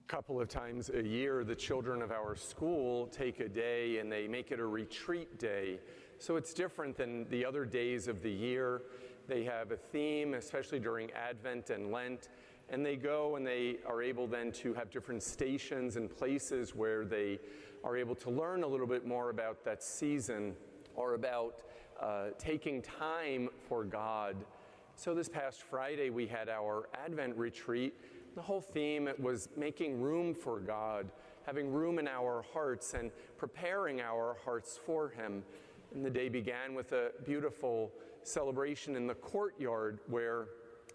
couple of times a year, the children of our school take a day and they make it a retreat day. So it's different than the other days of the year. They have a theme, especially during Advent and Lent, and they go and they are able then to have different stations and places where they are able to learn a little bit more about that season or about taking time for God. So this past Friday we had our Advent retreat. The whole theme was making room for God, having room in our hearts and preparing our hearts for Him. And the day began with a beautiful celebration in the courtyard where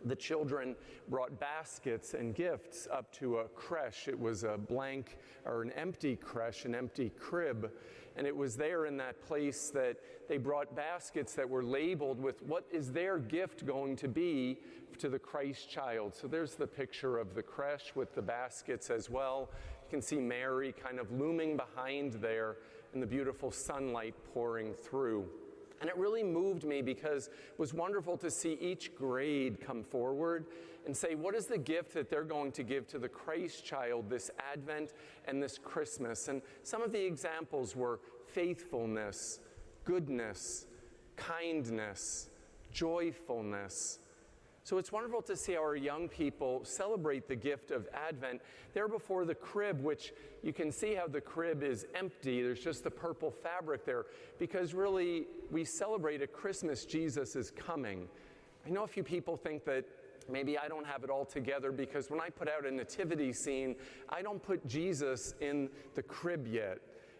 the children brought baskets and gifts up to a creche. It was a blank or an empty creche, an empty crib. And it was there in that place that they brought baskets that were labeled with what is their gift going to be to the Christ child. So there's the picture of the creche with the baskets as well. You can see Mary kind of looming behind there and the beautiful sunlight pouring through. And it really moved me because it was wonderful to see each grade come forward and say, what is the gift that they're going to give to the Christ child this Advent and this Christmas? And some of the examples were faithfulness, goodness, kindness, joyfulness. So it's wonderful to see our young people celebrate the gift of Advent. There before the crib, which you can see how the crib is empty. There's just the purple fabric there because really we celebrate at Christmas Jesus is coming. I know a few people think that maybe I don't have it all together because when I put out a nativity scene, I don't put Jesus in the crib yet.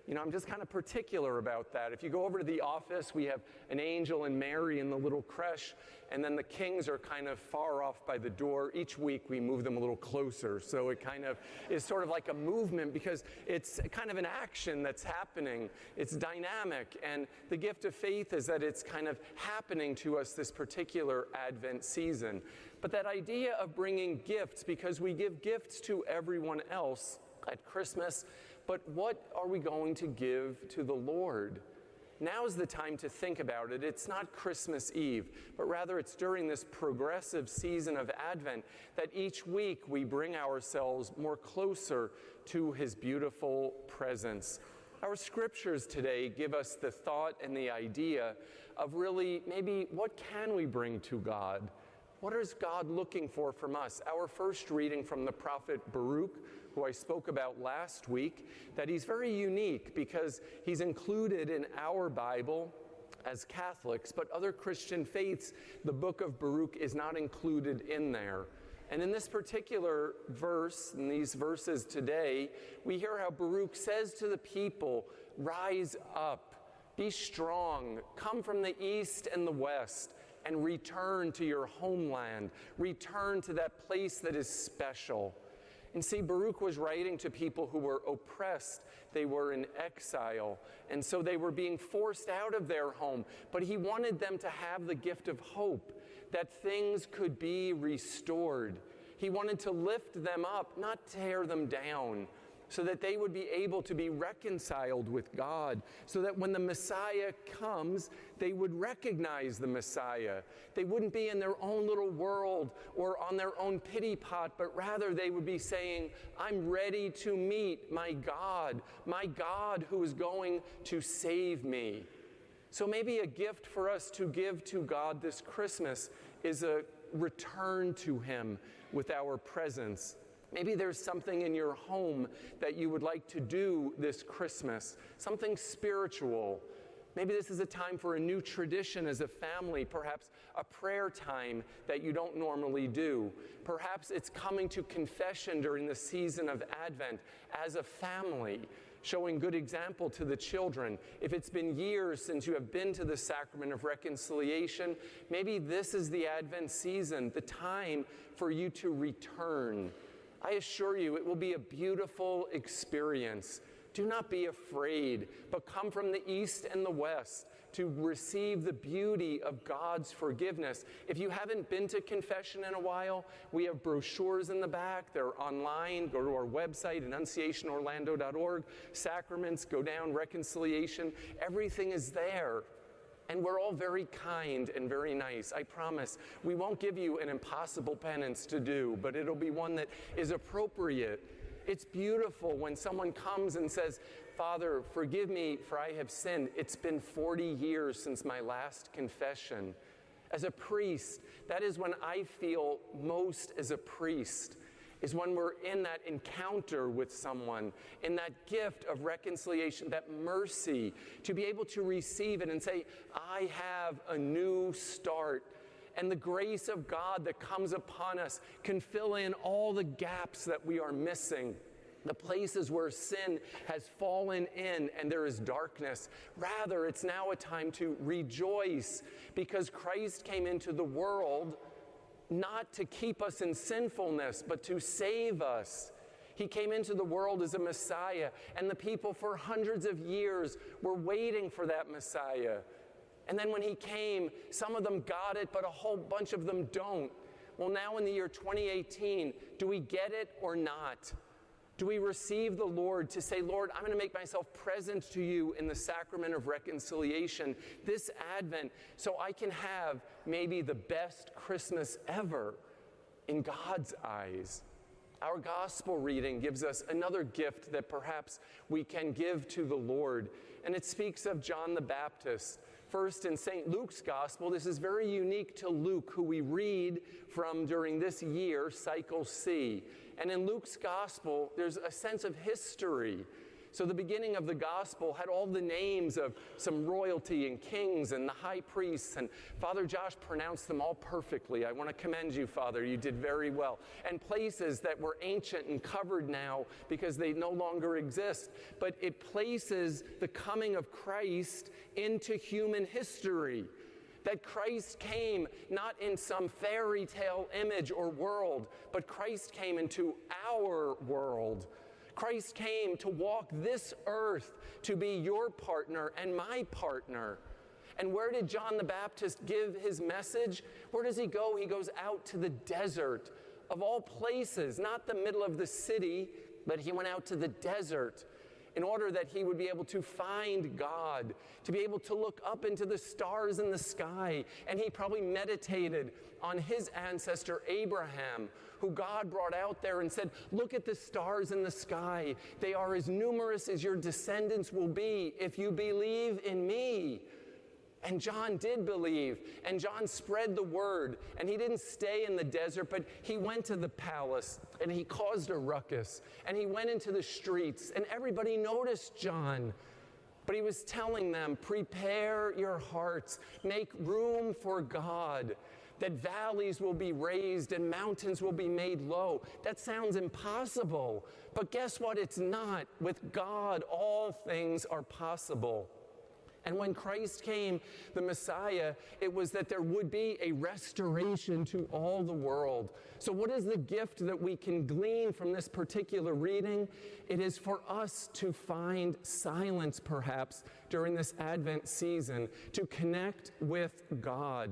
You know, I'm just kind of particular about that. If you go over to the office, we have an angel and Mary in the little creche, and then the kings are kind of far off by the door. Each week we move them a little closer, so it kind of is sort of like a movement because it's kind of an action that's happening. It's dynamic, and the gift of faith is that it's kind of happening to us this particular Advent season. But that idea of bringing gifts, because we give gifts to everyone else at Christmas, but what are we going to give to the Lord? Now's the time to think about it. It's not Christmas Eve, but rather it's during this progressive season of Advent that each week we bring ourselves more closer to His beautiful presence. Our scriptures today give us the thought and the idea of really maybe what can we bring to God? What is God looking for from us? Our first reading from the prophet Baruch, who I spoke about last week, that he's very unique because he's included in our Bible as Catholics, but other Christian faiths, the book of Baruch is not included in there. And in this particular verse, in these verses today, we hear how Baruch says to the people, rise up, be strong, come from the east and the west, and return to your homeland, return to that place that is special. And see, Baruch was writing to people who were oppressed. They were in exile, and so they were being forced out of their home. But he wanted them to have the gift of hope, that things could be restored. He wanted to lift them up, not tear them down, so that they would be able to be reconciled with God, so that when the Messiah comes, they would recognize the Messiah. They wouldn't be in their own little world or on their own pity pot, but rather they would be saying, I'm ready to meet my God who is going to save me. So maybe a gift for us to give to God this Christmas is a return to Him with our presence. Maybe there's something in your home that you would like to do this Christmas, something spiritual. Maybe this is a time for a new tradition as a family, perhaps a prayer time that you don't normally do. Perhaps it's coming to confession during the season of Advent as a family, showing good example to the children. If it's been years since you have been to the sacrament of reconciliation, maybe this is the Advent season, the time for you to return. I assure you, it will be a beautiful experience. Do not be afraid, but come from the east and the west to receive the beauty of God's forgiveness. If you haven't been to confession in a while, we have brochures in the back. They're online. Go to our website, annunciationorlando.org. Sacraments, go down, reconciliation. Everything is there. And we're all very kind and very nice. I promise we won't give you an impossible penance to do, but it'll be one that is appropriate. It's beautiful when someone comes and says, Father, forgive me for I have sinned. It's been 40 years since my last confession. As a priest, that is when I feel most as a priest, is when we're in that encounter with someone, in that gift of reconciliation, that mercy, to be able to receive it and say, I have a new start. And the grace of God that comes upon us can fill in all the gaps that we are missing, the places where sin has fallen in and there is darkness. Rather, it's now a time to rejoice because Christ came into the world not to keep us in sinfulness, but to save us. He came into the world as a Messiah, and the people for hundreds of years were waiting for that Messiah. And then when he came, some of them got it, but a whole bunch of them don't. Well, now in the year 2018, do we get it or not? Do we receive the Lord to say, Lord, I'm going to make myself present to you in the sacrament of reconciliation this Advent so I can have maybe the best Christmas ever in God's eyes? Our gospel reading gives us another gift that perhaps we can give to the Lord, and it speaks of John the Baptist. First, in St. Luke's gospel, this is very unique to Luke, who we read from during this year, Cycle C. And in Luke's gospel, there's a sense of history. So the beginning of the gospel had all the names of some royalty and kings and the high priests, and Father Josh pronounced them all perfectly. I want to commend you, Father. You did very well. And places that were ancient and covered now because they no longer exist. But it places the coming of Christ into human history. That Christ came not in some fairy tale image or world, but Christ came into our world. Christ came to walk this earth, to be your partner and my partner. And where did John the Baptist give his message? Where does he go? He goes out to the desert, of all places, not the middle of the city, but he went out to the desert in order that he would be able to find God, to be able to look up into the stars in the sky. And he probably meditated on his ancestor Abraham, who God brought out there and said, look at the stars in the sky. They are as numerous as your descendants will be if you believe in me. And John did believe, and John spread the word, and he didn't stay in the desert, but he went to the palace, and he caused a ruckus, and he went into the streets, and everybody noticed John. But he was telling them, prepare your hearts, make room for God, that valleys will be raised and mountains will be made low. That sounds impossible, but guess what? It's not. With God, all things are possible. And when Christ came, the Messiah, it was that there would be a restoration to all the world. So what is the gift that we can glean from this particular reading? It is for us to find silence, perhaps, during this Advent season, to connect with God.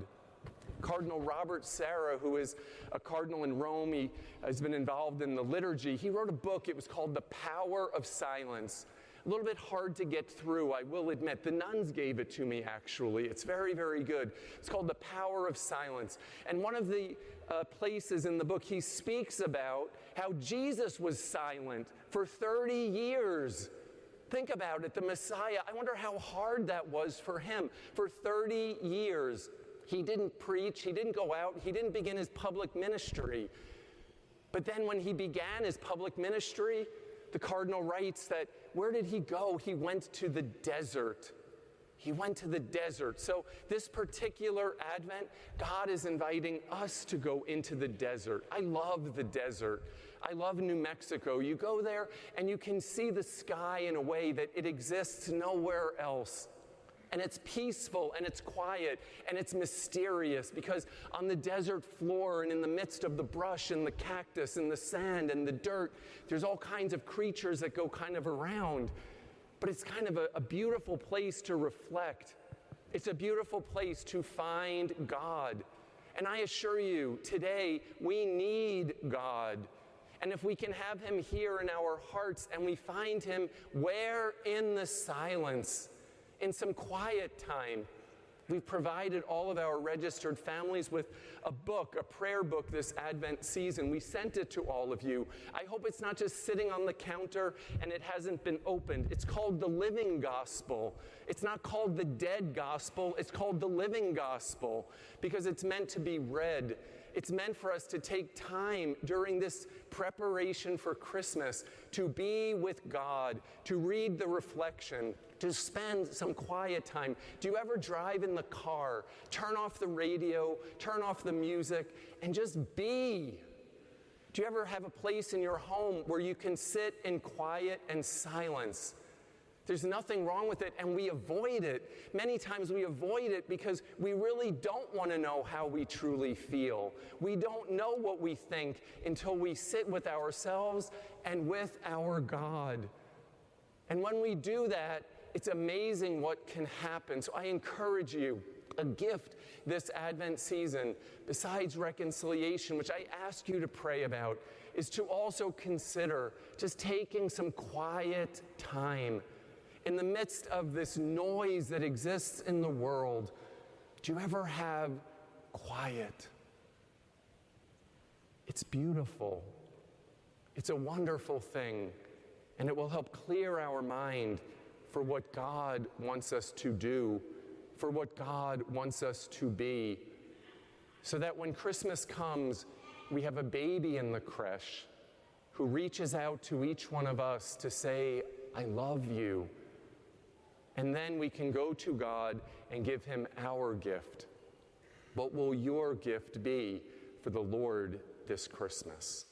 Cardinal Robert Sarah, who is a cardinal in Rome, he has been involved in the liturgy. He wrote a book. It was called The Power of Silence. A little bit hard to get through, I will admit. The nuns gave it to me, actually. It's very, very good. It's called The Power of Silence. And one of the places in the book, he speaks about how Jesus was silent for 30 years. Think about it, the Messiah. I wonder how hard that was for him. For 30 years, he didn't preach, he didn't go out, he didn't begin his public ministry. But then when he began his public ministry, the cardinal writes that, where did he go? He went to the desert. He went to the desert. So this particular Advent, God is inviting us to go into the desert. I love the desert. I love New Mexico. You go there and you can see the sky in a way that it exists nowhere else. And it's peaceful, and it's quiet, and it's mysterious, because on the desert floor and in the midst of the brush and the cactus and the sand and the dirt, there's all kinds of creatures that go kind of around. But it's kind of a beautiful place to reflect. It's a beautiful place to find God. And I assure you, today, we need God. And if we can have him here in our hearts, and we find him where? In the silence. In some quiet time, We've provided all of our registered families with a book, a prayer book this Advent season. We sent it to all of you. I hope it's not just sitting on the counter and it hasn't been opened. It's called the Living Gospel. It's not called the Dead Gospel. It's called the Living Gospel because it's meant to be read. It's meant for us to take time during this preparation for Christmas to be with God, to read the reflection, to spend some quiet time. Do you ever drive in the car, turn off the radio, turn off the music, and just be? Do you ever have a place in your home where you can sit in quiet and silence? There's nothing wrong with it, and we avoid it. Many times we avoid it because we really don't want to know how we truly feel. We don't know what we think until we sit with ourselves and with our God. And when we do that, it's amazing what can happen. So I encourage you, a gift this Advent season, besides reconciliation, which I ask you to pray about, is to also consider just taking some quiet time. In the midst of this noise that exists in the world, do you ever have quiet? It's beautiful. It's a wonderful thing, and it will help clear our mind for what God wants us to do, for what God wants us to be, so that when Christmas comes, we have a baby in the creche who reaches out to each one of us to say, I love you. And then we can go to God and give him our gift. What will your gift be for the Lord this Christmas?